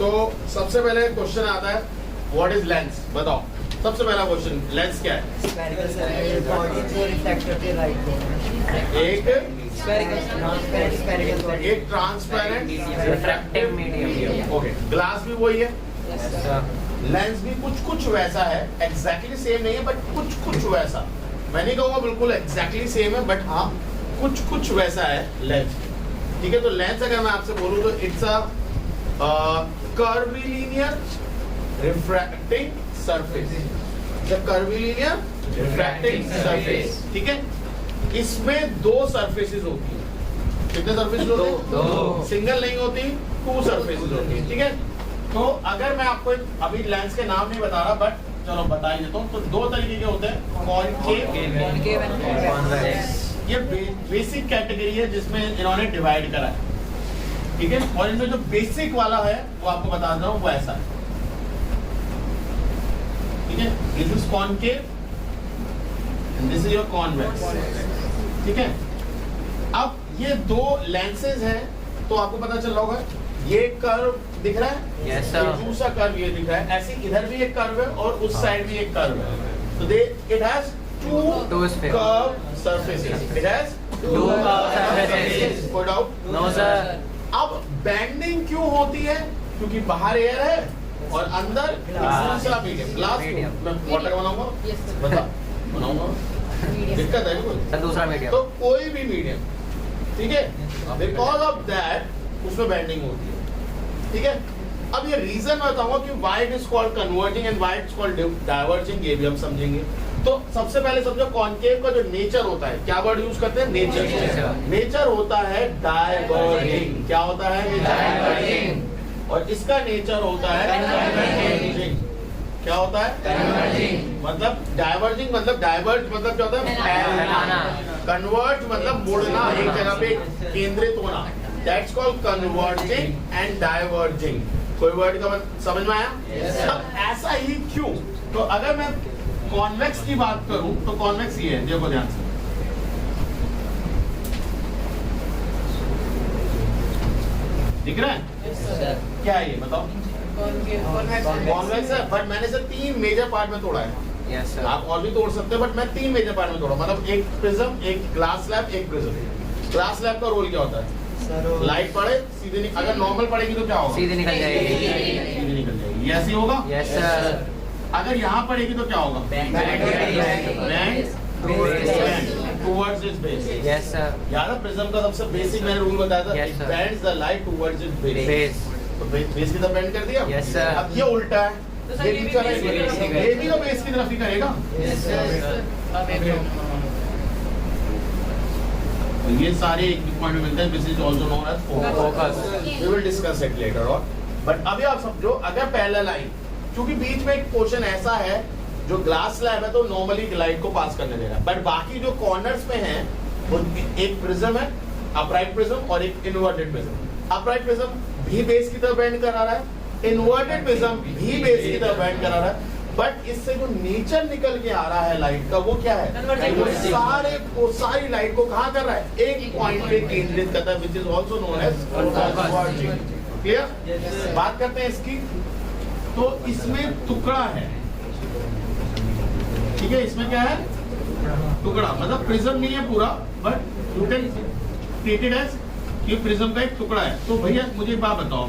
तो सबसे पहले क्वेश्चन आता है व्हाट इज लेंस, बताओ। सबसे पहला क्वेश्चन, लेंस क्या है? एक transparent refractive medium. Okay, glass भी वही है, लेंस भी कुछ वैसा है, एग्जैक्टली सेम नहीं है बट कुछ वैसा। मैं नहीं कहूँगा बिल्कुल एग्जैक्टली सेम है, बट हाँ कुछ वैसा है लेंस। ठीक है, तो लेंस अगर मैं आपसे बोलूँ तो it's a curvilinear refracting surface. Curvilinear refracting surface, ठीक है। इसमें दो सरफेसेस होती है। कितने सरफेसेस होते हैं? दो। सिंगल नहीं होती, टू सरफेसेस होती है, ठीक है। तो अगर मैं आपको अभी लेंस के नाम नहीं बता रहा, बट चलो बता ही देता हूँ। तो दो तरीके के होते हैं, कॉनकेव। ये बेसिक कैटेगरी है जिसमें इन्होंने डिवाइड करा है, ठीक है। और इनमें जो बेसिक वाला है वो आपको बता रहा हूँ, वो ऐसा है, ठीक है। This is concave and this is your convex, ठीक है। अब ये दो लेंसेज हैं, तो आपको पता चल रहा होगा ये कर्व दिख रहा है, yes, sir. दूसरा कर्व ये दिख रहा है। ऐसे इधर भी एक कर्व है और उस साइड भी एक कर्व है। तो it has two curved surfaces. It has two curved surfaces. Put out. No sir. अब बैंडिंग क्यों होती है? क्योंकि बाहर एयर है और अंदर दूसरा मीडियम, ग्लास। मैं वाटर बनाऊंगा, बता बनाऊंगा, दिक्कत है कोई? सर दूसरा मीडियम। तो कोई भी मीडियम, ठीक है, बिकॉज ऑफ दैट उसमें बैंडिंग होती है, ठीक है। अब ये रीजन मैं बताऊंगा कि why it is called converging and why it's called diverging, ये भी हम समझेंगे। तो सबसे पहले समझो कॉनकेव का जो नेचर होता है, क्या वर्ड यूज करते हैं? नेचर। नेचर होता है डाइवर्जिंग। क्या होता है? डाइवर्जिंग। और इसका नेचर होता है कन्वर्जिंग। क्या होता है? कन्वर्जिंग। मतलब डाइवर्जिंग मतलब डाइवर्ज मतलब क्या होता है? फैलना। कन्वर्ज मतलब मुड़ना, एक जगह पे केंद्रित होना। That's called converging and diverging. कोई वर्ड का समझ में आया? अब ऐसा ही क्यों? तो अगर मैं कॉन्वेक्स की बात करूं तो कॉन्वेक्स ये है, देखो ध्यान से, दिख रहा है? yes, क्या है ये बताओ? कॉन्वेक्स है, बट मैंने इसे तीन मेजर पार्ट में तोड़ा है। yes, आप और भी तोड़ सकते हैं, बट मैं तीन मेजर पार्ट में तोड़ा। मतलब एक प्रिज्म, एक ग्लास स्लैब, एक प्रिज्म। ग्लास स्लैब का रोल क्या होता है? लाइट पड़े सीधे अगर नॉर्मल पड़ेगी तो क्या होगा? सीधे निकल जाएगी। सीधे निकल जाएगी, ये ऐसे होगा। Yes sir. अगर यहाँ पड़ेगी तो क्या होगा? Towards its base. Yes sir. याद है प्रिज्म का सबसे बेसिक मैंने रूल बताया था, Yes, it sir. Bends the light towards its base. Base. तो बेस की तरफ बेंड कर दिया। Yes, sir. अब ये उल्टा है, ये भी करेगा, ये भी तो बेस की तरफ ही करेगा। Yes sir. ये सारे एक पॉइंट में मिलते हैं, this is also known as focus. We will discuss it later on. But अभी आप समझो, अगर पहला लाइन, क्योंकि बीच में एक पोर्शन ऐसा है जो ग्लास स्लैब है तो नॉर्मली लाइट को पास करने देगा, बट बाकी जो कॉर्नर्स में है वो एक प्रिज्म है, अपराइट प्रिज्म, और एक इन्वर्टेड प्रिज्म। अपराइट प्रिज्म भी बेस की तरफ बेंड करा रहा है, इन्वर्टेड प्रिज्म भी बेस की तरफ बेंड करा रहा है, बट इससे जो नेचर निकल के आ रहा है लाइट का, वो क्या है? वो सारी लाइट को कहाँ कर रहा है? एक पॉइंट पे केंद्रित करता है, which is also known as converging. Clear? बात करते हैं इसकी। तो इसमें टुकड़ा है, ठीक है, इसमें क्या है? टुकड़ा, मतलब प्रिज्म नहीं है पूरा, but you can treat it as कि प्रिज्म का एक टुकड़ा है। तो भैया मुझे एक बात बताओ,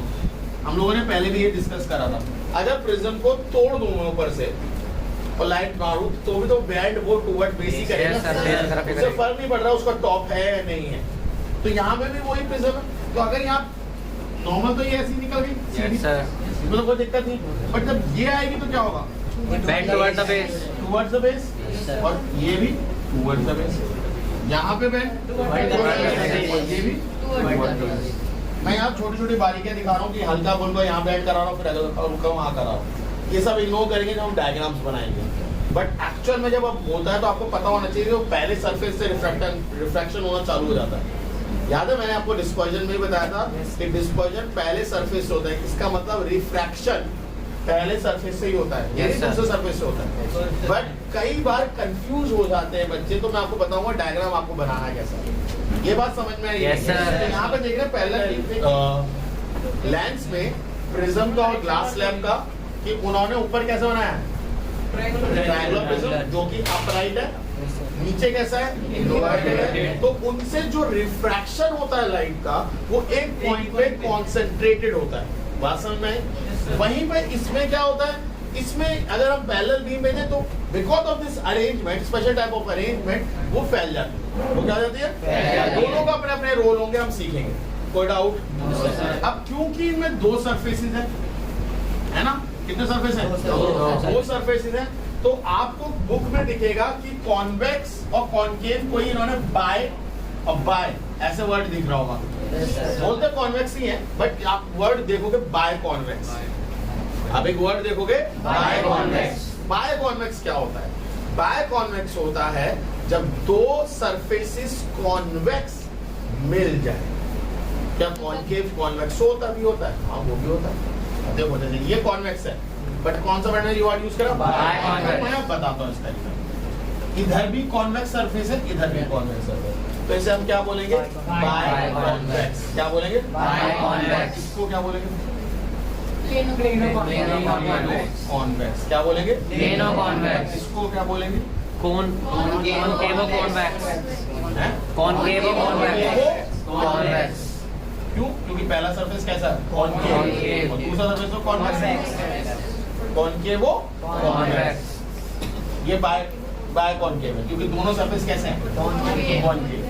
हम लोगों ने पहले भी ये डिस्कस करा था, अगर प्रिज्म को तोड़ दूं मैं ऊपर से और लाइट मारूं तो भी तो बैंड वो टुवर्ड बेस ही करेगा। उससे फर्क नहीं पड़ रहा उसका टॉप है या नहीं है। तो यहाँ पे भी वही प्रिज्म है, तो अगर यहाँ नॉर्मल तो ये ऐसी निकल गई, मतलब कोई दिक्कत नहीं, बट जब ये आएगी तो क्या होगा? Bend towards the base. Towards the base, और ये भी towards the base। यहाँ पे bend और ये भी towards the base। मैं यहाँ छोटी छोटी बारीकियां दिखा रहा हूँ कि हल्का फुल्का यहाँ बैंड करा रहा हूँ, फिर हल्का वहाँ करा रहा हूँ। ये सब इग्नोर करेंगे जब हम डायग्राम्स बनाएंगे, बट एक्चुअल में जब अब होता है तो आपको पता होना चाहिए वो पहले सरफेस से रिफ्रैक्शन होना चालू हो जाता है। याद है मैंने आपको डिस्पर्जन में बताया था कि डिस्पर्जन पहले सरफेस से होता है, इसका मतलब रिफ्रैक्शन पहले सरफेस से ही होता है, ये दूसरे सरफेस से होता है। बट कई बार कंफ्यूज हो जाते हैं बच्चे, तो मैं आपको बताऊंगा डायग्राम आपको बनाना कैसा है। ये बात समझ में आई? yes, तो यहाँ पे देख रहे हैं पहला लेंस में प्रिज्म का और ग्लास स्लैब का कि उन्होंने ऊपर कैसे बनाया है ट्रायंगुलर प्रिज्म जो कि अपराइट है, नीचे कैसा है इनवर्टेड है, तो उनसे जो रिफ्रैक्शन होता है लाइट का वो एक पॉइंट पे कॉन्सेंट्रेटेड होता है। बात समझ में आई? वहीं पे इसमें क्या होता है, इसमें अगर हम पैरेलल बीम भेजें तो because of this arrangement, special type of arrangement, वो फैल जाती है। वो क्या हो जाती है? दोनों का अपने अपने रोल होंगे, हम सीखेंगे। कोई डाउट? अब क्योंकि इनमें दो सरफेसेस है ना, कितने सरफेस हैं? दो सरफेसेस हैं। तो आपको बुक में दिखेगा कि कॉन्वेक्स और कॉनकेव, कोई इन्होंने बाय और बाय ऐसे वर्ड दिख रहा होगा, बोलते कॉन्वेक्स ही है, बट आप वर्ड देखोगे बाय कॉन्वेक्स। अब एक वर्ड देखोगे बाय कॉन्वेक्स। बाय कॉन्वेक्स क्या होता है? बाय कॉन्वेक्स होता है जब दो सरफेसेस कॉन्वेक्स मिल जाए। क्या कॉनकेव कॉन्वेक्स होता भी होता है? हाँ, वो भी होता है। देखो जैसे ये कॉन्वेक्स है, बट कौन सा मैंने वर्ड यूज करा? Biconvex. मैं बताता हूँ इस तरीके। इधर भी कॉन्वेक्स सरफेस है, इधर भी कॉन्वेक्स सरफेस है, तो इसे हम क्या बोलेंगे? Biconvex. क्या बोलेंगे? Biconvex. इसको क्या बोलेंगे? कॉन्वेक्स। क्या बोलेंगे? Plano convex. इसको क्या बोलेंगे? Concavo convex. हैं? Concavo convex. कॉन्वेक्स। क्यों? क्योंकि पहला सरफेस कैसा है? कॉनकेव, और दूसरा सरफेस तो कॉन्वेक्स। कॉनकेवो कॉन्वेक्स। ये बाय बाय कॉनकेव है क्योंकि दोनों सरफेस कैसे हैं? कॉनकेव।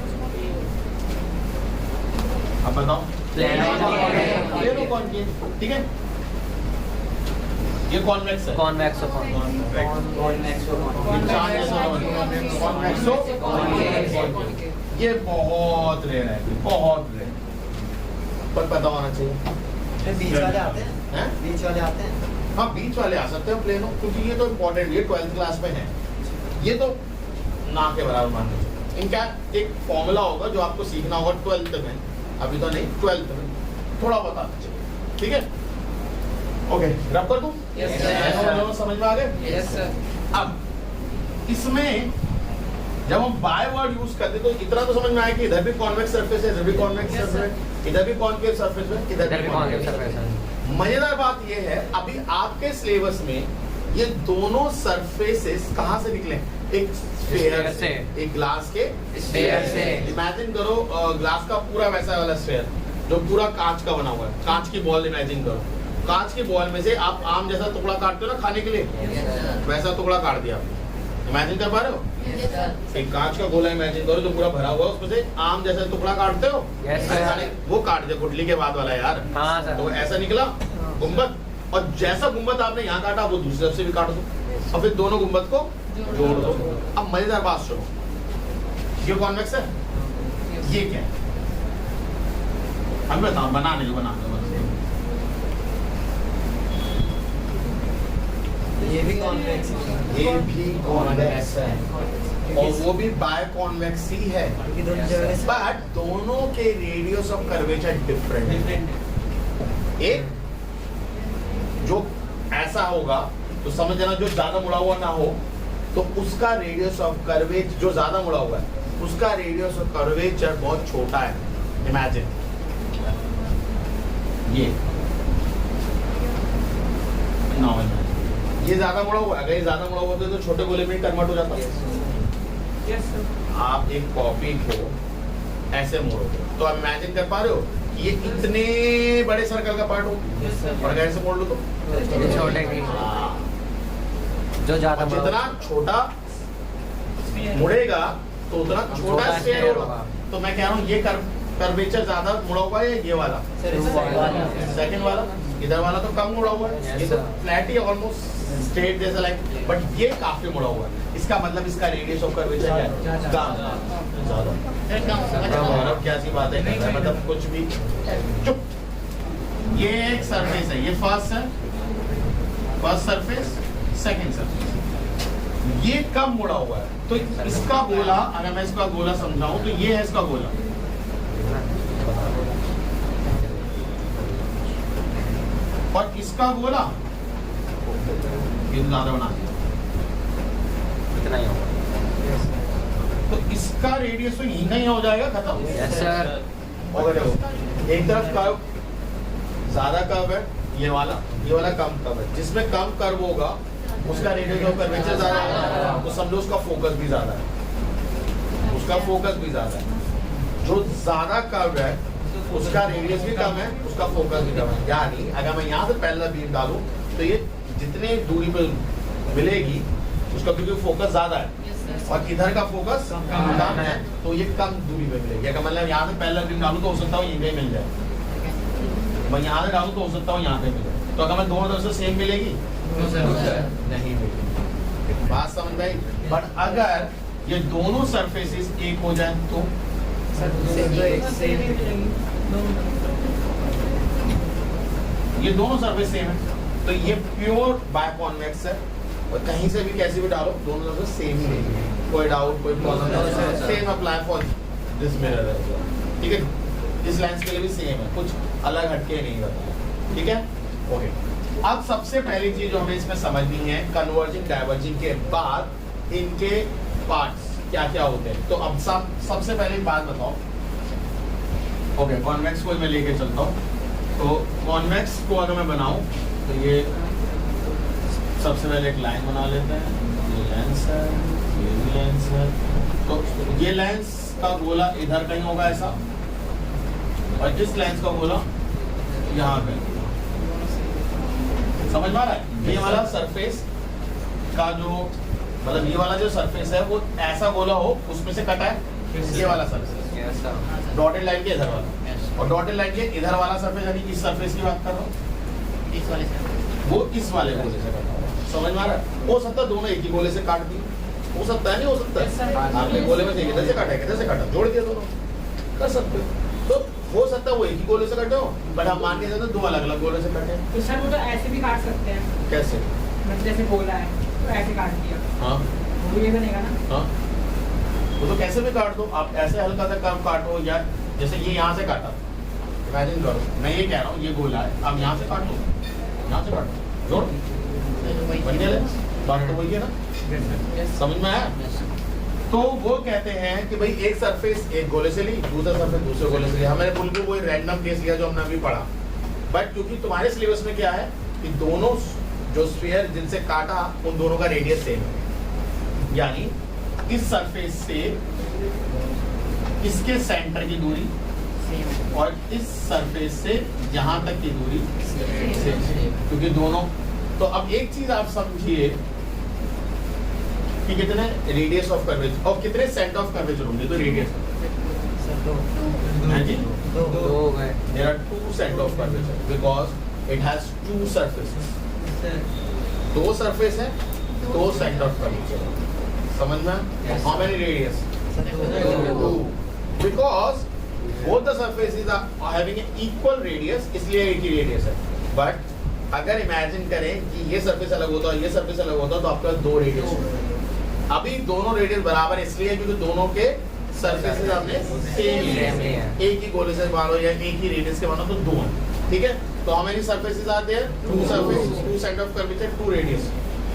अब बताओ। Plano concave. ठीक है, ये कॉन्वेक्स है। कॉन्वेक्स ये बहुत रेयर है, बहुत रेयर, पर पता होना चाहिए। बीच वाले आते हैं? हैं? बीच वाले आते हैं? हाँ, बीच वाले आ सकते हैं प्लेनो, क्योंकि ये तो इम्पोर्टेंट, ये 12th क्लास में है, ये तो ना के बराबर मान लीजिए। इनका एक फॉर्मूला होगा जो आपको सीखना होगा 12th में, अभी तो नहीं, 12th में थोड़ा बता दीजिए। ठीक है, ओके, रब कर दूं? Yes, sir. समझ में आ गए? Yes sir. अब इसमें जब हम बाय वर्ड यूज करते तो इतना तो समझ में आया कि इधर भी कॉन्वेक्स सरफेस है, इधर भी कॉन्वेक्स Yes, सरफेस है, इधर भी कॉनकेव सरफेस है, इधर भी कॉनकेव सरफेस है। मजेदार बात ये है, अभी आपके सिलेबस में ये दोनों सरफेसेस कहाँ से निकले? एक स्फीयर से, एक ग्लास के स्फीयर से। इमेजिन करो ग्लास का पूरा वैसा वाला स्फीयर जो पूरा कांच का बना हुआ है, कांच की बॉल इमेजिन करो। कांच की बॉल में से आप आम जैसा टुकड़ा काटते हो ना खाने के लिए, वैसा टुकड़ा काट दिया आपने। इमेजिन कर पा रहे हो? एक कांच का गोला इमेजिन करो जो पूरा भरा हुआ है, उसमें से आम जैसा टुकड़ा काटते हो, Yes, sir. खाने वो काट दिया, गुठली के बाद वाला यार। हाँ सर। तो ऐसा निकला गुम्बद, और जैसा गुम्बद आपने यहाँ काटा वो दूसरी तरफ से भी काट दो, और फिर दोनों गुम्बद को जोड़ दो। अब मजेदार बात सुनो, ये कॉन्वेक्स है, ये क्या है? हम बताओ, बनाने दो, बनाने दो। ये भी कॉन्वेक्स है। ये भी कॉन्वेक्स है, और वो भी बाय कॉन्वेक्स ही है, क्योंकि दोनों जगह से बट दोनों के रेडियस ऑफ कर्वेचर डिफरेंट। एक जो ऐसा होगा तो समझना, जो ज्यादा मुड़ा हुआ ना हो तो उसका रेडियस ऑफ कर्वेचर, जो ज्यादा मुड़ा हुआ है उसका रेडियस ऑफ कर्वेचर बहुत छोटा है। इमेजिन ये नॉर्मल, ये ज्यादा मुड़ा हुआ है, अगर ये ज्यादा मुड़ा हुआ तो छोटे गोले में कन्वर्ट हो जाता है। आप एक कॉपी को ऐसे मोड़ोगे तो आप इमेजिन कर पा रहे हो कि ये इतने बड़े सर्कल का पार्ट हो, और अगर ऐसे मोड़ लो तो छोटे की हाँ। जो ज्यादा और जितना छोटा मुड़ेगा तो उतना छोटा छोटा स्फीयर स्फीयर होगा। होगा। तो मैं कह रहा हूँ ये कर्वेचर ज्यादा मुड़ा हुआ है, ये वाला सेकंड वाला, इधर वाला तो कम मुड़ा हुआ है, Yes, ये तो sir. फ्लैट ही ऑलमोस्ट स्ट्रेट जैसा लाइक, बट ये काफी मुड़ा हुआ है। इसका मतलब इसका रेडियस ऑफ कर्वेचर क्या है? ज्यादा। अब क्या सी बात है, मतलब कुछ भी चुप। ये एक सरफेस है, ये फर्स्ट सरफेस, सेकंड सरफेस, ये कम मुड़ा हुआ है। तो इसका गोला, अगर मैं इसका गोला समझाऊं तो ये है इसका गोला, और इसका गोला ये ज्यादा बना दिया, इतना ही होगा। तो इसका रेडियस तो यहीं कहीं हो जाएगा, खत्म। Yes sir. और देखो, एक तरफ कर्व ज्यादा कर्व है ये वाला कम कर्व है, जिसमें कम कर्व होगा उसका रेडियस ऑफ कर्वेचर ज्यादा है, तो समझो उसका फोकस भी ज्यादा है, उसका फोकस भी ज्यादा है। जो ज्यादा कर्व है उसका रेडियस भी कम है, उसका फोकस भी कम है। यानी अगर मैं यहाँ से पैरेलल बीम डालूं तो ये जितने दूरी पे मिलेगी उसका, क्योंकि फोकस ज्यादा है और इधर का फोकस कम है, तो ये कम दूरी पे मिलेगी। अगर मतलब यहाँ से पैरेलल बीम डालूं तो हो सकता है यहीं पे मिल जाए, मैं यहाँ से डालूं तो हो सकता हूँ यहाँ पे मिले। तो अगर मैं दोनों तरफ से सेम मिलेगी नहीं मिलेगी, बात समझ में आई। बट अगर ये दोनों सरफेसेस एक हो जाए तो ये दोनों सरफेस सेम है, तो ये प्योर बायकॉन्वेक्स है और कहीं से भी कैसे भी डालो दोनों तरफ सेम ही रहेगी, कोई डाउट कोई प्रॉब्लम नहीं, same apply for this mirror है, ठीक है। इस लेंस के लिए भी सेम है, कुछ अलग हटके नहीं बताया, ठीक है। ओके, अब सबसे पहली चीज जो हमें इसमें समझनी है, कन्वर्जिंग डाइवर्जिंग के बाद इनके पार्ट्स क्या क्या होते हैं। तो अब सबसे पहले एक बात बताओ, ओके कॉन्वेक्स को मैं लेके चलता हूँ। तो कॉन्वेक्स को अगर मैं बनाऊं तो ये सबसे पहले एक लाइन बना लेते हैं, ये लेंस है, ये भी लेंस है। तो ये लेंस का गोला इधर कहीं होगा ऐसा, और इस लेंस का गोला यहाँ पे, समझ में आ रहा है। ये वाला सरफेस का जो मतलब ये वाला जो सरफेस है वो ऐसा गोला हो, उसमें से कटा है ये वाला सरफेस, डॉटेड लाइन के इधर वाला, और डॉटेड लाइन के इधर वाला सरफेस, यानी इस सरफेस की बात कर रहा हूँ, इस वाले से, वो इस वाले गोले से कटा हुआ, समझ में आ रहा है। हो सकता है दोनों एक ही गोले से काट दी, हो सकता है नहीं हो सकता है, आपने गोले में से किधर से काटा किधर से काटा, जोड़ दिया दोनों, कर सकते हो। तो हो सकता है वो एक ही गोले से कटे हो, बट हम मान के चलते दो अलग अलग गोले से कटे। तो सर वो तो ऐसे भी काट सकते हैं, कैसे? मतलब जैसे बोला है तो ऐसे काट दिया, हाँ वो ये बनेगा ना। हाँ, वो तो कैसे भी काट दो आप, ऐसे हल्का सा कर्व काटो, या जैसे ये यहाँ से काटा, इमेजिन करो, मैं ये कह रहा हूँ ये गोला है, आप यहाँ से काटो, यहाँ से काटो, जोड़ बन गया, बात तो वही है ना, समझ में आया। तो वो कहते हैं कि भाई एक सरफेस एक गोले से ली, दूसरा सरफेस दूसरे गोले से लिया। हमने बिल्कुल वही रैंडम केस लिया जो हमने अभी पढ़ा, बट क्योंकि तुम्हारे सिलेबस में क्या है कि दोनों जो स्फीयर जिनसे काटा उन दोनों का रेडियस सेम है, यानी इस सरफेस से इसके सेंटर की दूरी और इस सरफेस से यहाँ तक की दूरी सेम, क्योंकि दोनों। तो अब एक चीज आप समझिए कि कितने रेडियस ऑफ कर्वेचर और कितने सेंटर ऑफ कर्वेचर होंगे, तो रेडियस दो गए, there are two center of curvature because it has two surfaces, दो सरफेस है, दो सेंटर ऑफ कर्वेचर, समझ में? How many radius? Two. Because both the surfaces are having an equal radius, इसलिए एक ही रेडियस है। बट अगर इमेजिन करें कि ये सरफेस अलग होता है, ये सरफेस अलग होता है, तो आपके पास दो रेडियस होते हैं। अभी दोनों रेडियस बराबर इसलिए क्योंकि दोनों के सरफेसेस आपने सेम लिए हैं, एक ही गोले से मानो या एक ही रेडियस के मानो, तो दो हैं, ठीक है। तो how many surfaces are there? Two surfaces, two center of curvature, two radius.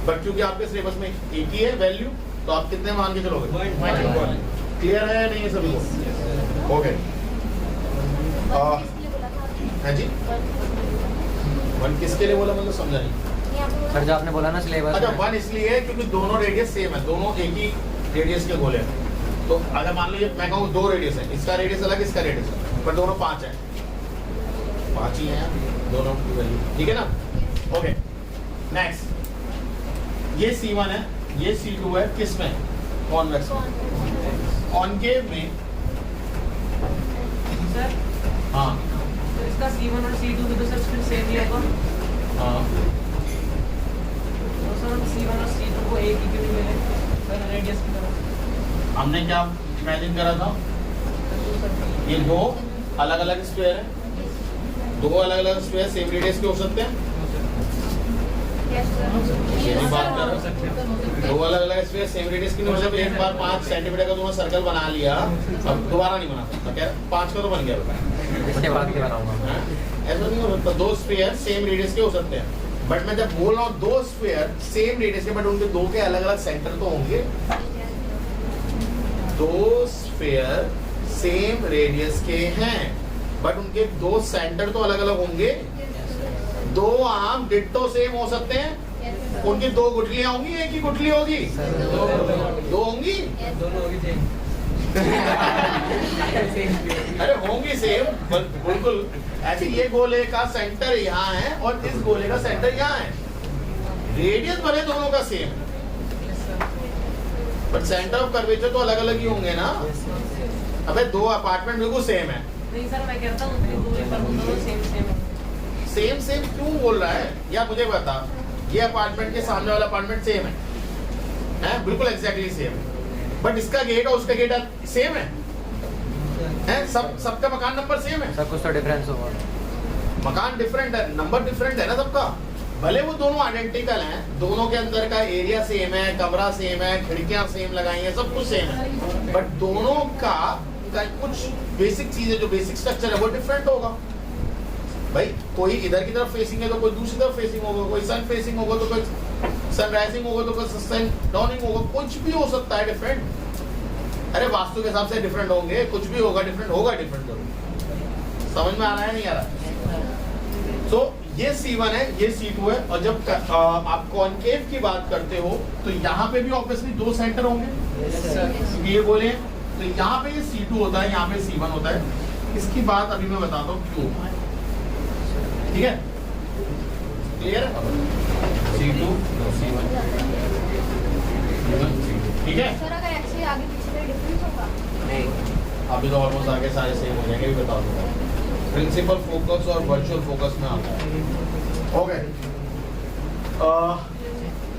But क्योंकि आपके सिलेबस में एक ही है वैल्यू, तो आप कितने मान के चलोगे? क्लियर है या नहीं है सभी को? ओके, हाँ जी, वन किसके लिए बोला मतलब समझा नहीं। सर जो आपने बोला ना सिलेबस अच्छा, वन इसलिए है क्योंकि दोनों रेडियस सेम है, दोनों एक ही रेडियस के गोले हैं। तो अगर मान लीजिए मैं कहूँ दो रेडियस है, इसका रेडियस अलग इसका रेडियस अलग, पर दोनों 5 है, 5 ही है दोनों की वैल्यू, ठीक है ना। ओके, नेक्स्ट, ये C1 है, ये C2 है, किस में? कॉन्वेक्स में। कॉनकेव में सर हाँ तो इसका C1 और C2 भी तो सर फिर सेम ही होगा, हाँ, तो सर हम C1 और C2 को एक ही क्यों नहीं मिले सर रेडियस की तरह? हमने क्या इमेजिन करा था, ये दो अलग अलग स्क्वायर है, दो अलग अलग स्क्वायर सेम रेडियस के हो सकते हैं, ये भी बात कर रहे हैं। दो अलग अलग स्क्वायर सेम रेडियस की नहीं हो सकते। एक बार 5 सेंटीमीटर का तुमने सर्कल बना लिया, अब दोबारा नहीं बना सकता, क्या 5 का तो बन गया, इसके बाद क्या बनाऊंगा? ऐसा नहीं हो सकता। दो स्क्वायर सेम रेडियस के हो सकते हैं, बट मैं जब बोल रहा हूँ दो स्क्वायर सेम रेडियस के, बट उनके दो के अलग अलग सेंटर तो होंगे। दो स्फीयर सेम रेडियस के हैं, बट उनके दो सेंटर तो अलग अलग होंगे। दो आम डिट्टो सेम हो सकते हैं, उनकी दो गुठलियां होंगी, एक ही गुठली होगी, दो होंगी, दोनों होगी सेम। अरे होंगी सेम बिल्कुल। ऐसे ये गोले का सेंटर यहाँ है और इस गोले का सेंटर यहाँ है, रेडियस भले दोनों का same, but centre of curvature तो अलग अलग ही होंगे ना। अबे दो अपार्टमेंट बिल्कुल सेम है। नहीं सर, मैं कहता हूँ दूरी पर दोनों सेम सेम है। सेम सेम क्यों बोल रहा है? या मुझे बता, ये अपार्टमेंट के सामने वाला अपार्टमेंट सेम है, बिल्कुल एग्जैक्टली सेम, बट इसका गेट और उसका गेट सेम है, सबका मकान नंबर सेम है। सब कुछ तो डिफरेंस होगा। मकान डिफरेंट है, नंबर डिफरेंट है ना सबका। भले वो दोनों आइडेंटिकल हैं, दोनों के अंदर का एरिया सेम है, कमरा सेम है, खिड़कियां सेम लगाई हैं, सब कुछ सेम है, बट दोनों का कुछ बेसिक चीजें, जो बेसिक स्ट्रक्चर है वो डिफरेंट होगा। भाई कोई इधर की तरफ फेसिंग है तो कोई दूसरी तरफ फेसिंग होगा, कोई सन फेसिंग होगा तो कोई सन राइजिंग होगा तो कोई सन डाउनिंग होगा, कुछ भी हो सकता है डिफरेंट। अरे वास्तु के हिसाब से डिफरेंट होंगे, कुछ भी होगा डिफरेंट होगा, डिफरेंट जरूर। समझ में आ रहा है नहीं आ रहा? सो ये C1 है, ये C2 है, और जब आप कॉनकेव की बात करते हो तो यहाँ पे भी ऑब्वियसली दो सेंटर होंगे, क्योंकि ये बोले हैं, तो यहाँ पे ये C2 होता है, यहाँ पे C1 होता है। इसकी बात अभी मैं बताता हूँ क्यों, ठीक है? क्लियर है? C2 C1 ठीक है? सर अगर एक्चुअली आगे पीछे का डिफरेंस होगा? अभी तो ऑलमोस्ट आगे सारे सेम हो जाएंगे, भी बता दूंगा। प्रिंसिपल फोकस और वर्चुअल फोकस में आता है। ओके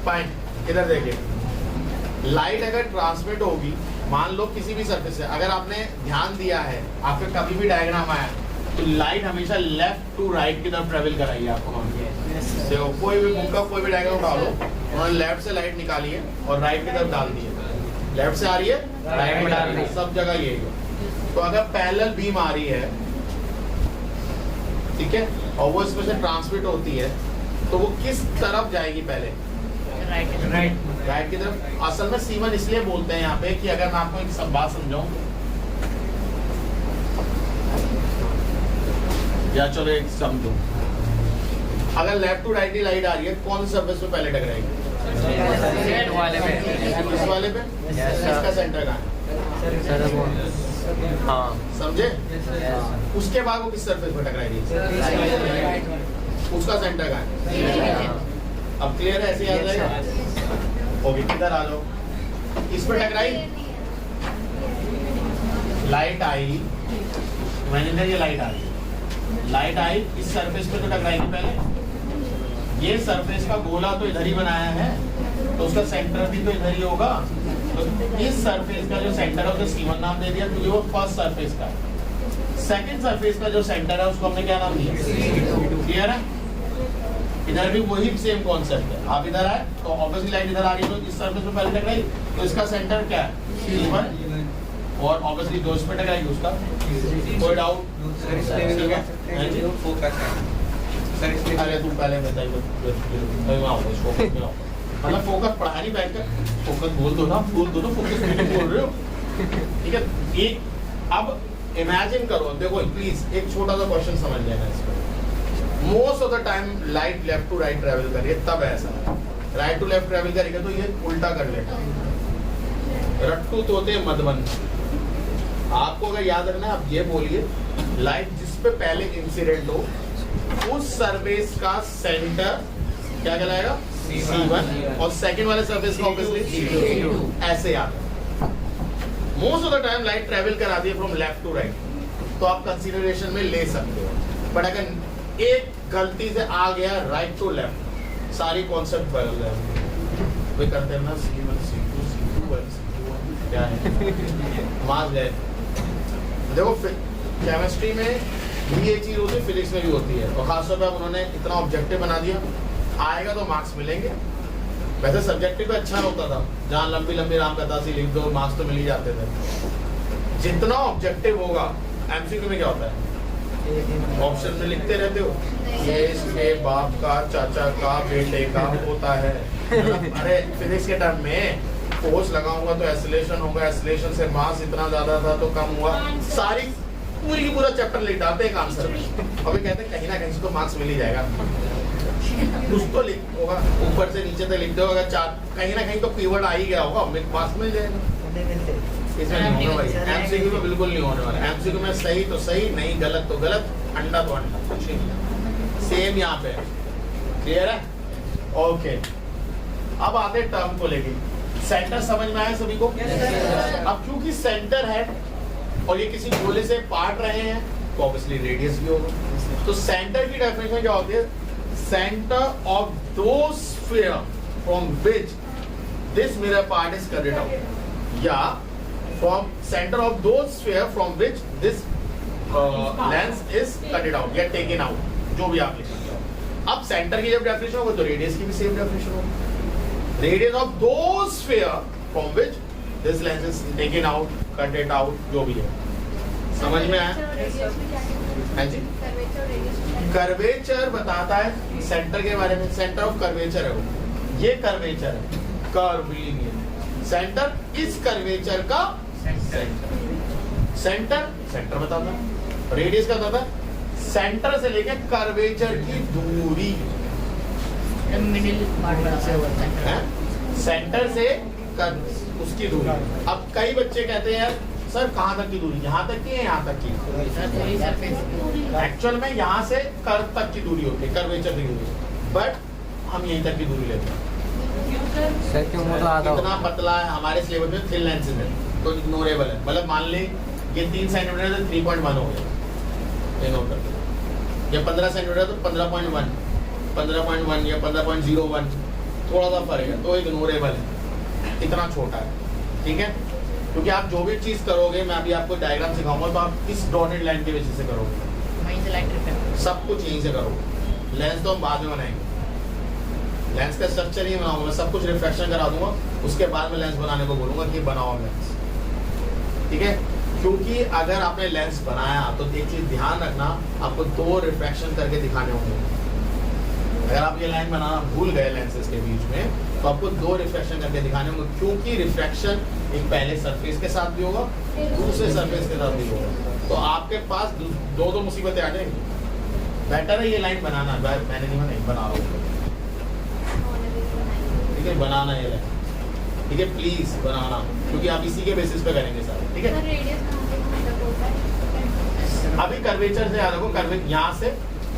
फाइन, इधर देखिए, लाइट अगर ट्रांसमिट होगी, मान लो किसी भी सरफेस से, अगर आपने ध्यान दिया है, आपके कभी भी डायग्राम आया तो लाइट हमेशा लेफ्ट टू राइट की तरफ ट्रेवल कराइए आपको। देखो कोई भी बुक का कोई भी डायग्राम उठा लो, उन्होंने लेफ्ट से लाइट निकाली है और राइट की तरफ डाल दी है, लेफ्ट से आ रही है राइट में डाल दी, सब जगह यही है। तो अगर पैरेलल बीम आ रही है, ठीक है, और वो इसमें से ट्रांसमिट होती है, तो वो किस तरफ जाएगी? पहले राइट की तरफ। असल में C1 इसलिए बोलते हैं यहाँ पे कि अगर मैं आपको एक सब बात समझाऊं, या चलो एक समझो, अगर लेफ्ट टू राइट की लाइट आ रही है, कौन सी सरफेस पे पहले टकराएगी? सेट वाले पे। इस वाले पे। इसका सेंटर कहाँ है? सर वो हाँ समझे? उसके बाद वो किस सरफेस पे टकराएगी? उसका सेंटर कहाँ है? अब क्लियर है? ऐसे याद रहेगा? ओके, किधर आ जाओ, इस पे टकराई, लाइट आई, मैंने ये लाइट आ रही, लाइट आई, इस सरफेस पे तो टकराएगी पहले। ये सरफेस का गोला तो इधर ही बनाया है, तो उसका सेंटर भी तो इधर ही होगा। तो इस सरफेस का जो सेंटर है उसे C1 नाम दे दिया, क्योंकि वो फर्स्ट सरफेस का है। सेकंड सरफेस का जो सेंटर है उसको हमने क्या नाम दिया? क्लियर है? इधर भी वही सेम कॉन्सेप्ट है। आप इधर आए तो ऑब्वियसली लाइट इधर आ रही है, तो इस सरफेस पे पहले टकराई, तो इसका सेंटर क्या है? C1, और ऑब्वियसली जो इस पे टकराएगी उसका, कोई डाउट? अरे तुम पहले बताइए, मतलब फोकस पढ़ा नहीं बैठकर, फोकस बोल दो ना, फोकस नहीं बोल रहे हो, ठीक है? एक अब इमेजिन करो, देखो प्लीज एक छोटा सा क्वेश्चन समझ लेना इसको। Most of the time light left to right travel करिए, तब ऐसा राइट टू लेफ्ट ट्रेवल करेगा तो ये उल्टा कर लेगा, रट्टू तोते मधुबन। आपको अगर याद रखना है, आप ये बोलिए, लाइट जिस पे पहले इंसिडेंट हो, उस सरफेस का सेंटर क्या कहलाएगा? C1, और सेकंड वाले सरफेस का ऑब्वियसली C2। ऐसे याद है। Most of the time light travel कराती है फ्रॉम लेफ्ट टू राइट, तो आप कंसीडरेशन में ले सकते हो, बट अगर एक गलती से आ गया राइट टू लेफ्ट, सारी कॉन्सेप्ट बदल जाएंगे। वे करते हैं ना C1 C2 क्या है, मास गए। देखो केमिस्ट्री में भी ये चीज होती है, फिजिक्स में भी होती है, और खासतौर पर उन्होंने इतना ऑब्जेक्टिव बना दिया, आएगा तो मार्क्स मिलेंगे। वैसे सब्जेक्टिव भी अच्छा होता था, जहाँ लंबी लंबी राम कथा सी लिख दो, मार्क्स तो मिल ही जाते थे। जितना ऑब्जेक्टिव होगा, MCQ में क्या होता है? ऑप्शन में लिखते रहते हो, ये इसके बाप का, चाचा का, बेटे का होता है। अरे फिजिक्स के टर्म में फोर्स लगाऊंगा तो एक्सीलरेशन होगा, एक्सीलरेशन से मास इतना ज्यादा था तो कम हुआ, सारी पूरी की पूरा चैप्टर लिख डालते हैं एक आंसर में। अभी कहते हैं कहीं ना कहीं से तो मार्क्स मिल ही जाएगा, कुछ तो लिख होगा, ऊपर से नीचे तक लिख दो, अगर चार कहीं ना कहीं तो कीवर्ड आ ही गया होगा, मार्क्स मिल जाएगा। इसमें नहीं होगा भाई, एमसीक्यू में बिल्कुल नहीं होने वाला। एमसीक्यू में सही तो सही, नहीं गलत तो गलत, अंडा तो अंडा, कुछ नहीं। सेम यहाँ पे क्लियर है? ओके, अब आते टर्म को लेके। सेंटर समझ में आया सभी को? अब क्योंकि सेंटर है और ये किसी गोले से पाट रहे हैं तो ऑब्वियसली रेडियस भी होगा। तो सेंटर की डेफिनेशन क्या होती है? सेंटर ऑफ दो sphere from which this mirror part is कटेड out, या फ्रॉम सेंटर ऑफ दो sphere from which this lens is कटेड out या टेकन आउट, जो भी आप लिख सकते हो। अब सेंटर की जब डेफिनेशन होगी तो रेडियस की भी सेम डेफिनेशन होगी। रेडियस ऑफ दो sphere from which this lens is taken out, कटेड out, जो भी है। समझ में आया? हाँ जी, कर्वेचर बताता है सेंटर के बारे में। सेंटर ऑफ कर्वेचर है वो, ये कर्वेचर है, कर्वीलिनियर। सेंटर इस कर्वेचर का सेंटर बताता है। रेडियस का बताता है सेंटर से लेके कर्वेचर की दूरी, मिडिल पार्ट है? सेंटर से उसकी दूरी। अब कई बच्चे कहते हैं यार सर कहाँ तक की दूरी, यहाँ तक की है यहाँ तक की? एक्चुअल में यहाँ से कर्व तक की दूरी होती है, कर्वेचर की दूरी, बट हम यहीं तक की दूरी लेते हैं। सर क्यों वो तो आधा इतना पतला है हमारे सिलेबस में, थिन लेंसेज है तो इग्नोरेबल है। मतलब मान ले ये 3 सेंटीमीटर तो 3.1 हो गया, ये नोट कर, या 15 सेंटीमीटर तो 15.1, 15.1 या 15.01, थोड़ा सा फर्क है तो इग्नोरेबल है, इतना छोटा है। ठीक है, क्योंकि आप जो भी चीज करोगे, मैं अभी आपको डायग्राम सिखाऊंगा तो आप इस डॉटेड लाइन की वजह से करोगे, वहीं से लाइट रिफ्लेक्ट, सब कुछ यहीं से करोगे। लेंस तो हम बाद में बनाएंगे, लेंस का स्ट्रक्चर ही बनाऊंगा, मैं सब कुछ रिफ्लेक्शन करा दूंगा, उसके बाद में लेंस बनाने को बोलूंगा कि बनाओ लेंस। ठीक है, क्योंकि अगर आपने लेंस बनाया तो एक चीज ध्यान रखना, आपको 2 रिफ्रैक्शन करके दिखाने होंगे। अगर आप ये लाइन बनाना भूल गए लेंसेज के बीच में तो आपको 2 रिफ्रैक्शन करके दिखाने होंगे, क्योंकि रिफ्रैक्शन एक पहले सरफेस के साथ भी होगा, दूसरे सरफेस के साथ भी होगा, तो आपके पास दो मुसीबतें आ जाएंगी। बेटर है ये लाइन बनाना, मैंने नहीं बनाई, बना रहा हूँ। ठीक है, बनाना ये लाइन, ठीक है, प्लीज बनाना, क्योंकि आप इसी के बेसिस पे करेंगे सर। ठीक है, अभी कर्वेचर से याद रखो, कर्वे यहाँ से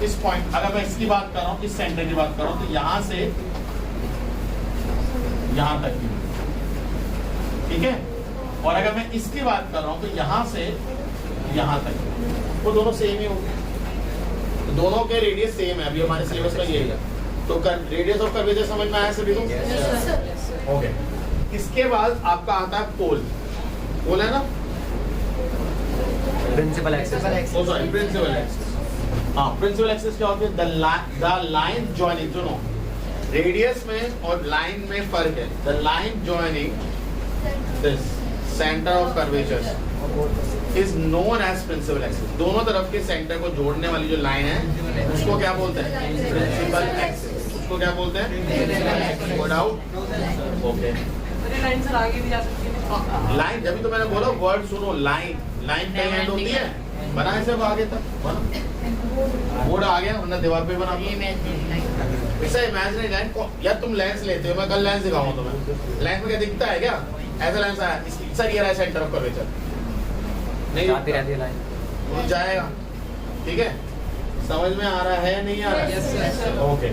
इस पॉइंट, अगर मैं इसकी बात कर रहा हूँ, इस सेंटर की बात कर रहा हूँ, तो यहाँ से यहाँ तक की, ठीक है, और अगर मैं इसकी बात कर रहा हूँ तो यहाँ से यहाँ तक, वो दोनों सेम ही होंगे, तो दोनों के रेडियस सेम है। अभी हमारे सिलेबस में यही है, तो रेडियस ऑफ कर्वेचर समझ में आया सभी को? ओके, इसके बाद आपका आता है पोल। पोल है ना, principal axis. Oh sorry, principal axis. हाँ, प्रिंसिपल एक्सिस क्या होती है? द लाइन जॉइनिंग, सुनो, रेडियस में और लाइन में फर्क है। The line joining this centre of curvature is known as principal axis. दोनों तरफ के सेंटर को जोड़ने वाली जो लाइन है उसको क्या बोलते हैं? Principal axis. उसको क्या बोलते हैं? गो डाउट। ओके, लाइन से आगे भी जा सकती है। लाइन, जब भी तो मैंने बोला वर्ड सुनो, लाइन, लाइन कहीं एंड होती है, बना ऐसे वो आगे तक बना, बोर्ड आ गया, वरना दीवार पे बना। ऐसा इमेजिनरी लाइन को, या तुम लेंस लेते हो, मैं कल लेंस दिखाऊंगा तुम्हें, लेंस में क्या दिखता है क्या? ऐसा लेंस आया, सर ये रहा सेंटर ऑफ कर्वेचर, नहीं जाती रहती है लाइन, वो जाएगा। ठीक है, समझ में आ रहा है या नहीं आ रहा है? Yes, sir. Okay,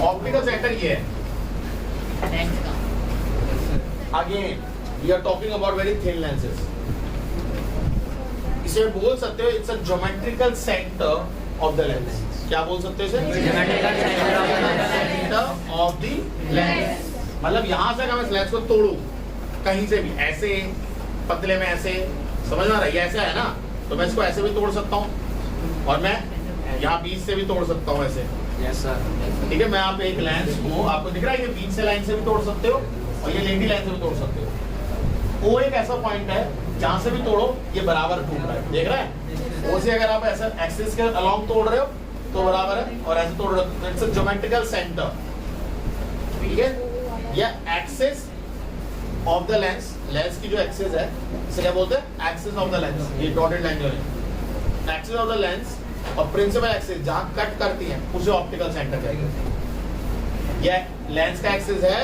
optical centre ये है। Again we are talking about very thin lenses. इसे बोल सकते हो it's a geometrical centre of the lens. क्या बोल सकते हो इसे? Centre of the lens. मतलब यहाँ से अगर मैं इस लेंस को तोड़ूं कहीं से भी, ऐसे पतले में ऐसे, समझ में आ रहा है? ये ऐसा है ना, तो मैं इसको ऐसे भी तोड़ सकता हूँ, और मैं यहाँ बीच से भी तोड़ सकता हूँ ऐसे। Yes sir. ठीक है, मैं आप एक लेंस को, आपको दिख रहा है, ये बीच से लाइन से भी तोड़ सकते हो और ये लेडी लाइन से भी तोड़ सकते हो। वो एक ऐसा पॉइंट है जहां से भी तोड़ो ये बराबर टूट रहा है, देख रहा है? वो से अगर आप ऐसा एक्सिस के अलोंग तोड़ रहे हो तो बराबर है, और ऐसे तोड़ रहे हो इट्स अ ज्योमेट्रिकल सेंटर। ठीक है, या axis of the lens, lens की जो एक्सिस है इसे क्या बोलते हैं, एक्सिस ऑफ द लेंस, ये डॉटेड लाइन जो है एक्सिस ऑफ द लेंस, और प्रिंसिपल एक्सिस जहां कट करती है उसे ऑप्टिकल सेंटर कहते हैं। ये लेंस का एक्सिस है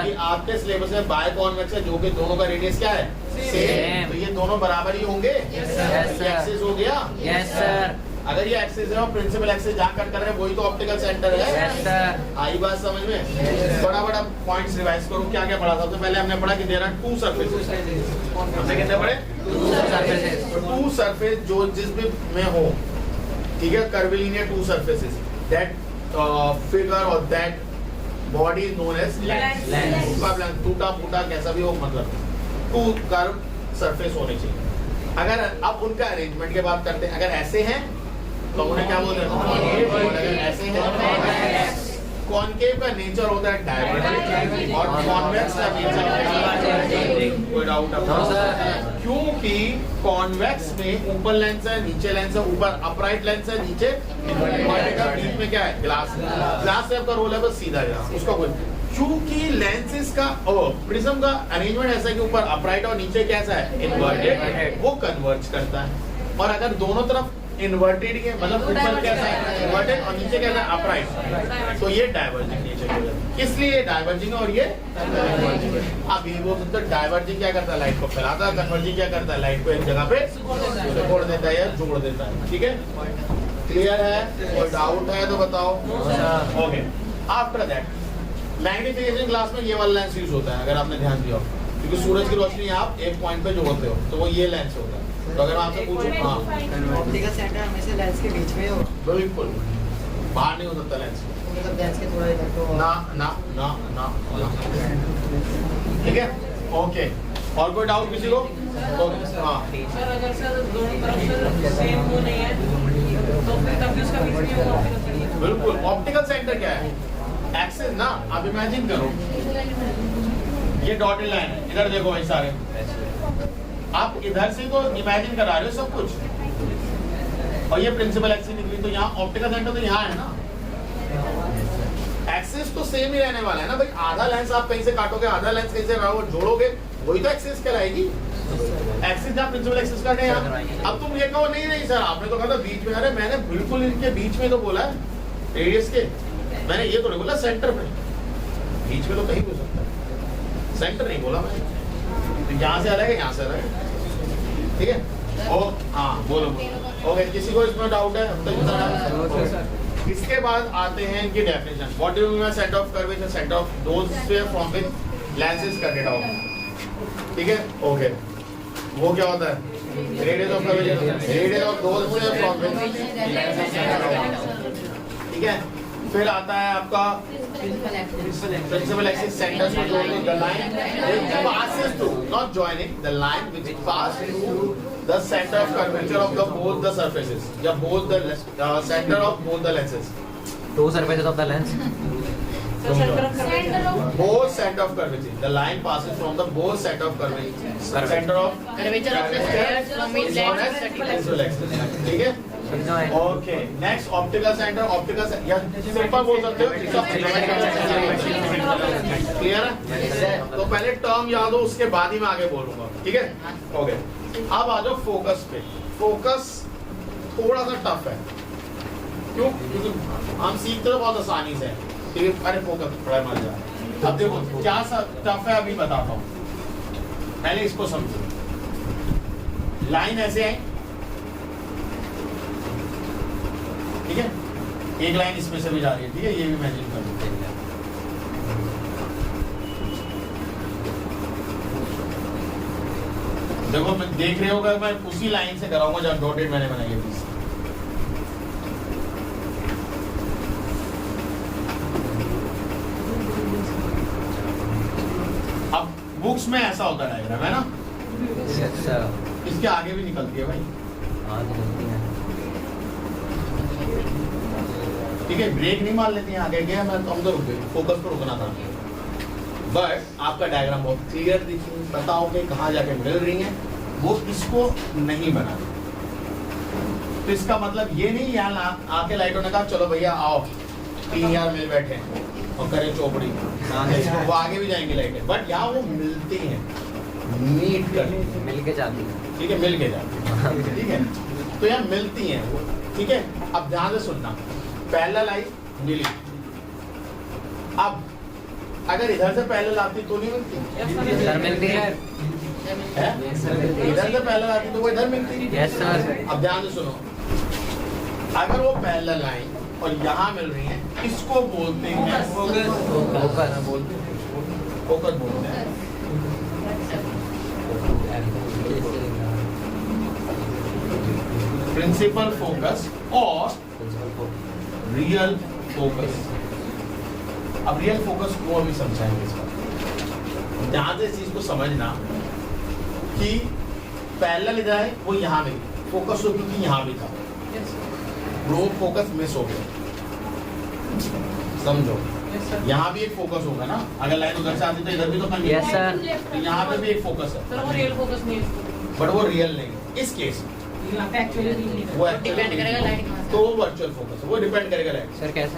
कि आपके सिलेबस में बाय कॉन्वेक्स है जो कि दोनों का रेडियस क्या है, सेम, तो ये दोनों बराबर ही होंगे, एक्सिस हो गया। Yes sir. अगर ये एक्सिस है और प्रिंसिपल एक्सिस जहां कट कर रहे हैं वही तो ऑप्टिकल सेंटर है। Yes sir. आई बात समझ में? बड़ा बड़ा पॉइंट्स रिवाइज करो, क्या क्या पढ़ा? सबसे पहले हमने पढ़ा कि देयर आर टू सरफेसेस, हमने कितने पढ़े? टू सरफेस जो जिस भी में हो, ठीक है, curvilinear two surfaces, that figure और that body is known as lens. टूटा फूटा कैसा भी हो, मतलब टू कर्व सरफेस होने चाहिए। अगर अब उनका अरेंजमेंट की बात करते हैं, अगर ऐसे हैं तो उन्हें क्या बोलते हैं, अगर ऐसे हैं कॉनकेव का नेचर होता है डायवर्जेंट और कॉन्वेक्स का नेचर होता है, कोई डाउट अब? क्योंकि कॉन्वेक्स में ऊपर लेंस है, नीचे लेंस है, ऊपर अपराइट लेंस है, नीचे इनवर्टेड है, बीच में क्या है, ग्लास। ग्लास से आपका रोल है बस सीधा जाना, उसका कोई, क्योंकि लेंसेज का प्रिज्म का अरेंजमेंट ऐसा है कि ऊपर अपराइट और नीचे कैसा है, इनवर्टेड, वो कन्वर्ज करता है। और अगर दोनों तरफ इन्वर्टेड है, मतलब ऊपर कैसा है इन्वर्टेड और नीचे कैसा है अपराइट, तो ये डाइवर्जिंग नेचर हो जाता है, इसलिए ये डाइवर्जिंग है और ये कन्वर्जिंग है। अब ये बोल सकते हैं डाइवर्जिंग क्या करता है, लाइट को फैलाता है, कन्वर्जिंग क्या करता है, लाइट को एक जगह पे छोड़ देता है या जोड़ देता है। ठीक है, क्लियर है? कोई डाउट है तो बताओ। Okay, after that magnification glass में ये वाला लेंस यूज होता है, अगर आपने ध्यान दिया हो, क्योंकि सूरज की रोशनी आप एक पॉइंट पे जोड़ते हो तो वो ये लेंस होता है। तो अगर आपसे पूछूं, हाँ ऑप्टिकल सेंटर हमेशा लेंस के बीच में हो, बिल्कुल बाहर नहीं हो सकता लेंस, मतलब लेंस के थोड़ा इधर को ना ना ना ना, ठीक है। ओके, और कोई डाउट किसी को? हाँ सर अगर सर दोनों तरफ से सेम वो नहीं है तो फिर तब भी उसका बीच में वो ऑप्टिकल सेंटर। बिल्कुल, ऑप्टिकल सेंटर क्या है, एक्सिस ना। आप इमेजिन करो ये डॉटेड लाइन है, इधर देखो भाई सारे, आप इधर से तो इमेजिन करा रहे हो सब कुछ, और ये प्रिंसिपल एक्सिस निकली, तो यहाँ ऑप्टिकल सेंटर तो यहाँ है ना, एक्सिस तो सेम ही रहने वाला है ना भाई। आधा लेंस आप कहीं से काटोगे, आधा लेंस कहीं से जोड़ोगे, वही तो एक्सिस कहलाएगी। एक्सिस जहाँ प्रिंसिपल एक्सिस काटे यहाँ। अब तुम ये कहो नहीं नहीं सर आपने तो कहा था बीच में, अरे मैंने बिल्कुल इनके बीच में तो बोला है, रेडियस के, मैंने ये तो नहीं बोला सेंटर में, बीच में तो कहीं हो सकता है, सेंटर नहीं बोला मैंने। तो यहाँ से अलग है, यहाँ से अलग है, ठीक है। ओ हाँ बोलो बोलो। ओके, किसी को इसमें डाउट है? अब तक इसके बाद आते हैं इनकी definition. What do you mean set of curvature? Set of those sphere from which lenses कटेड out, ठीक है। ओके, वो क्या होता है, radius of curvature, radius of those sphere from which lenses कटेड out, ठीक है। फिर आता है आपका प्रिंसिपल एक्सिस सेंटर से जोड़ने, the line which passes through, not joining, the line which passes through the center of curvature of the both the surfaces, या both the center of both the lenses. Two surfaces of the lens. Both center of curvature. The line passes from the both center of curvature. Center of Curvature of the sphere from its lens is 30 principal axis, ठीक है। Okay, next optical centre, optical या simple बोल सकते हो, clear है? तो पहले term याद हो, उसके बाद ही मैं आगे बोलूंगा, ठीक है। ओके, अब आ जाओ फोकस पे। फोकस थोड़ा सा टफ है, क्यों? क्योंकि हम सीखते तो बहुत आसानी से, ठीक है। अरे फोकस बड़ा मजा है। अब देखो क्या टफ है, अभी बताता हूँ, पहले इसको समझो। लाइन ऐसे है, ठीक है, एक लाइन इसमें से भी जा रही है, ठीक है, ये भी इमेजिन कर लो। देखो मैं देख रहे होगा, मैं उसी लाइन से कराऊंगा जहाँ डॉटेड मैंने बनाई है पीस। अब बुक्स में ऐसा होता है डायग्राम, है ना? इसके आगे भी निकलती है भाई, ठीक है, ब्रेक नहीं मार लेती हैं, आगे गया मैं तो हम तो रुक गए, फोकस पर रुकना था। बट आपका डायग्राम बहुत क्लियर दिखी, बताओ कि कहाँ जाके मिल रही है, वो इसको नहीं बना। तो इसका मतलब ये नहीं यहाँ आके लाइटों ने कहा चलो भैया आओ 3 यार मिल बैठे, और करें चौपड़ी, वो आगे भी जाएंगी लाइटें, बट यहाँ वो मिलती हैं, मीट करती हैं, मिल के जाती है। ठीक है, मिल के जाती हैं, ठीक है, तो यहाँ मिलती हैं वो, ठीक है। अब ध्यान से सुनना, पैरेलल आई मिली, अब अगर इधर से पैरेलल आती तो नहीं मिलती, सर मिलती है। है? इधर से पैरेलल आती तो वो इधर मिलती। Yes sir. अब ध्यान से सुनो, अगर वो पैरेलल लाइन और यहाँ मिल रही है, इसको बोलते हैं फोकस, बोलते हैं फोकस बोलते हैं। प्रिंसिपल फोकस और रियल फोकस। अब रियल फोकस को अभी समझाएंगे इसका। ध्यान से इस चीज को समझना कि पैरेलल इधर है, वो यहाँ में फोकस हो, क्योंकि यहाँ भी था, वो फोकस मिस हो गया, समझो। यहाँ भी एक फोकस होगा ना, अगर लाइन उधर से आती तो इधर भी तो कंटिन्यू। Yes sir. तो यहाँ पे भी एक फोकस है, सर वो रियल फोकस नहीं है, बट वो रियल नहीं है इस केस में, एक्चुअली नहीं है। वो डिपेंड करेगा लाइट कहाँ से। तो वो वर्चुअल फोकस है, वो डिपेंड करेगा लाइन सर कैसे?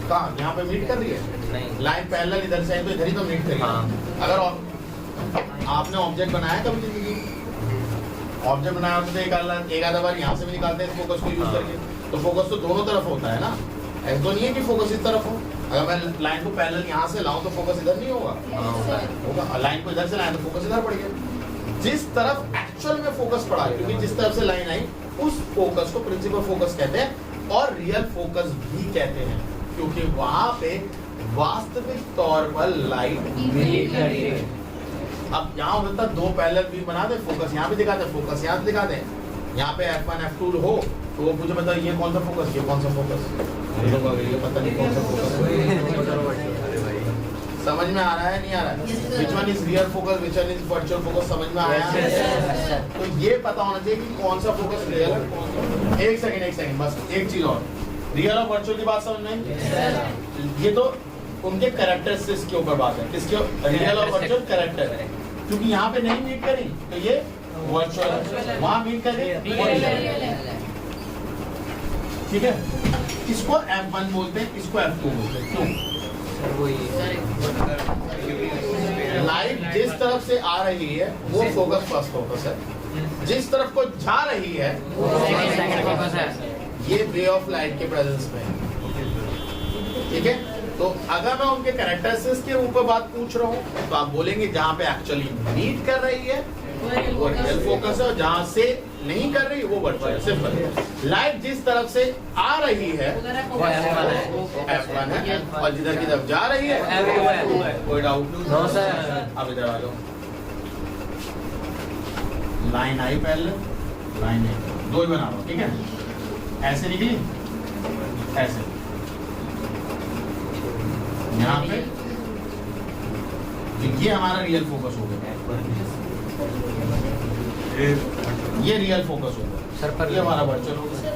कहाँ, यहाँ पे मीट कर रही है नहीं। लाइन, पैरेलल इधर से है तो इधर ही तो मीट करेगी। हाँ। अगर आपने ऑब्जेक्ट बनाया कभी जिंदगी, ऑब्जेक्ट बनाया होता तो एक आधा बार यहाँ से भी निकालते हैं फोकस को यूज हाँ। करके, तो फोकस तो दोनों तरफ होता है ना, ऐसा तो नहीं है कि फोकस इस तरफ हो। अगर मैं लाइन को पैरेलल यहाँ से लाऊं तो फोकस इधर नहीं होगा, हाँ, होता है। होगा। लाइन को इधर से लाएं तो फोकस इधर पड़ गया। जिस तरफ एक्चुअल में फोकस पड़ा है, क्योंकि जिस तरफ से लाइन आई उस फोकस को प्रिंसिपल फोकस कहते हैं और रियल फोकस भी कहते हैं, क्योंकि वहां पे वास्तविक तौर पर लाइट मीट कर रही है। अब यहाँ होता है दो पैरेलल भी बना दे, फोकस यहाँ भी दिखा दे, फोकस यहाँ दिखा दे, यहाँ पे F1 F2 हो तो वो मुझे बताओ ये कौन सा फोकस, ये कौन सा फोकस, ये पता नहीं कौन सा फोकस। समझ में आ रहा है नहीं आ रहा है? Which one is real focus, which one is virtual focus, समझ में आया है? तो ये पता होना चाहिए कि कौन सा फोकस रियल है। एक सेकंड बस, एक चीज और, रियल और वर्चुअल की बात समझ में, ये तो उनके कैरेक्टरिस्टिक्स के ऊपर बात है, किसके, रियल और वर्चुअल कैरेक्टर, क्योंकि यहाँ पे नहीं मीट करी तो ये वर्चुअल, वहां मीट करें, ठीक है। इसको F1 बोलते हैं, इसको F2 बोलते हैं, क्यों? लाइट जिस तरफ से आ रही है वो फोकस फर्स्ट फोकस है, जिस तरफ को जा रही है वो सेकंड फोकस है। ये वे ऑफ लाइट के प्रेजेंस में है, ठीक है। तो अगर मैं उनके कैरेक्टरिस्टिक्स के ऊपर बात पूछ रहा हूँ तो आप बोलेंगे जहाँ पे एक्चुअली मीट कर रही है वो रियल फोकस है, और जहाँ से नहीं कर रही वो वर्चुअल है। सिंपल, लाइट जिस तरफ से आ रही है वो F1 है, और जिधर की तरफ जा रही है F2 है। कोई डाउट? No sir. अब इधर आ जाओ, लाइन आई पहले, लाइन आई, दो ही बना लो, ठीक है। ऐसे निकली, ऐसे यहाँ पे, ये हमारा रियल फोकस हो गया, ये रियल फोकस हो गया सर पर ये हमारा वर्चुअल हो गया।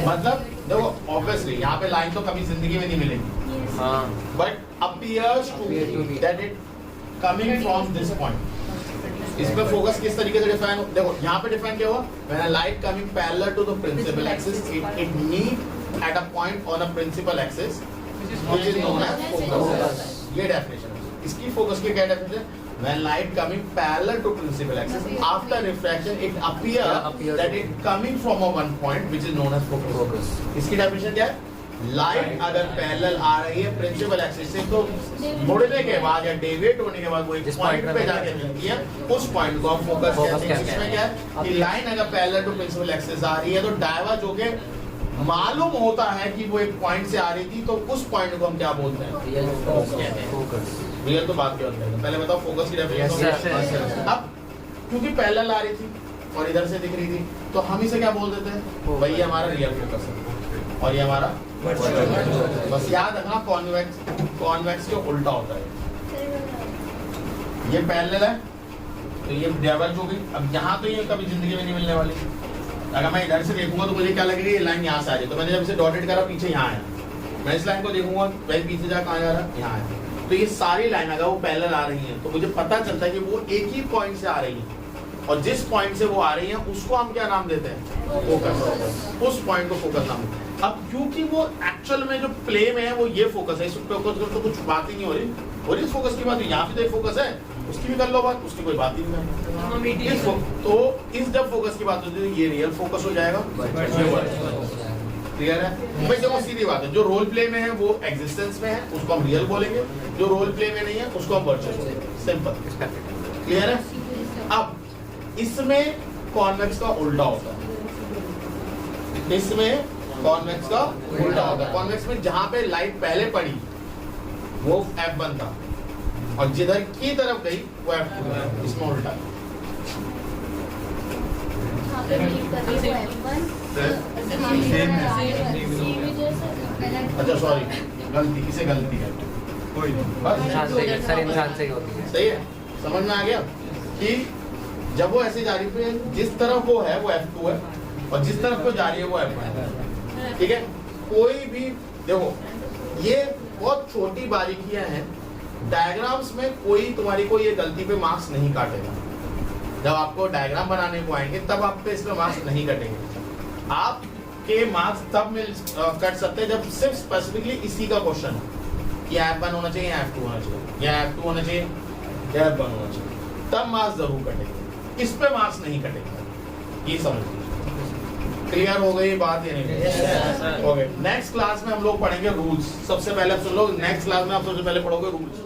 मतलब देखो ऑब्वियसली यहाँ पे लाइन तो कभी जिंदगी में नहीं मिलेगी, हाँ, but appears to be that it coming from this point। इसमें फोकस किस तरीके से डिफाइन, देखो यहाँ पे डिफाइन क्या हुआ, when a light coming parallel to the principal axis it meet at a point on a principal axis which is known as focus। ये डेफिनेशन है इसकी, फोकस की क्या definition, when light coming parallel to principal axis after refraction it appear that it coming from a one point which is known as focus। इसकी definition क्या है, light अगर parallel आ रही है प्रिंसिपल एक्सिस से तो मुड़ने के बाद या डेविएट होने के बाद वो एक जिस पॉइंट point पे पे जाके मिलती है, उस पॉइंट को हम फोकस कहते हैं। इसमें क्या है कि लाइन अगर पैरेलल टू प्रिंसिपल एक्सिस आ रही है तो डायवर्ज होके मालूम होता है कि वो एक पॉइंट से आ रही थी, तो उस पॉइंट को हम क्या बोलते हैं, रियल फोकस। रियल तो बात क्या होता है, पहले बताओ फोकस की Yes, डेफिनेशन। sir. अब क्योंकि पैरेलल आ रही थी और इधर से दिख रही थी तो हम इसे क्या बोल देते हैं, भाई ये हमारा रियल फोकस है और ये हमारा बस याद रखना कॉन्वेक्स के उल्टा होता है। ये पैरेलल है तो ये डाइवर्ज हो गई। अब यहाँ तो ये कभी जिंदगी में नहीं मिलने वाली। अगर मैं इधर से देखूंगा तो मुझे क्या लगेगा, ये लाइन यहाँ से आ रही है, तो मैंने जब इसे डॉटेड करा पीछे यहाँ आया, मैं इस लाइन को देखूंगा भाई पीछे जा कहाँ जा रहा है, यहाँ आया। तो ये सारी लाइन अगर वो पैरेलल आ रही है तो मुझे पता चलता है कि वो एक ही पॉइंट से आ रही है और जिस पॉइंट से वो आ रही है उसको हम क्या नाम देते हैं, फोकस। उस पॉइंट को फोकस नाम देते हैं। अब क्योंकि वो एक्चुअल में जो प्ले में है वो ये फोकस है, इस पे फोकस करो तो कुछ बात ही नहीं हो रही, और इस फोकस की बात यहाँ पे तो फोकस है, उसकी भी कर लो बात, उसकी कोई बात ही नहीं है। तो इस जब फोकस की बात होती है ये रियल फोकस हो जाएगा। क्लियर है भाई? देखो सीधी बात है, जो रोल प्ले में है वो एग्जिस्टेंस में है, उसको हम रियल बोलेंगे, जो रोल प्ले में नहीं है उसको हम वर्चुअल बोलेंगे। सिंपल। क्लियर है? अब इसमें कॉन्वेक्स का उल्टा होता है, इसमें कॉन्वेक्स का उल्टा होता है। कॉन्वेक्स में जहां पे लाइट पहले पड़ी वो F1 था और जिधर की तरफ गई वो F2 है, इसमें उल्टा है। अच्छा सॉरी, गलती, किसे गलती है? कोई इंसान से, सर इंसान से ही होती है। सही है, समझ में आ गया कि जब वो ऐसे जा रही है जिस तरफ वो है वो F2 है और जिस तरफ वो जा रही है वो F1 है। ठीक है? कोई भी देखो, ये बहुत छोटी बारीकियां हैं डायग्राम्स में, कोई तुम्हारी को ये गलती पे मार्क्स नहीं काटेगा। जब आपको डायग्राम बनाने को आएंगे तब आप पे इसमें मार्क्स नहीं कटेंगे। आपके मार्क्स तब मिल कट सकते हैं जब सिर्फ स्पेसिफिकली इसी का क्वेश्चन है कि F1 होना चाहिए या F2 होना चाहिए, या F2 होना चाहिए या F1 होना चाहिए, तब मार्क्स जरूर कटेंगे, इस पे मार्क्स नहीं कटेंगे। ये समझ लीजिए। क्लियर हो गई बात या नहीं? ओके, नेक्स्ट क्लास में हम लोग पढ़ेंगे रूल्स। सबसे पहले आप सुन लो, नेक्स्ट क्लास में आप सबसे पहले पढ़ोगे रूल्स।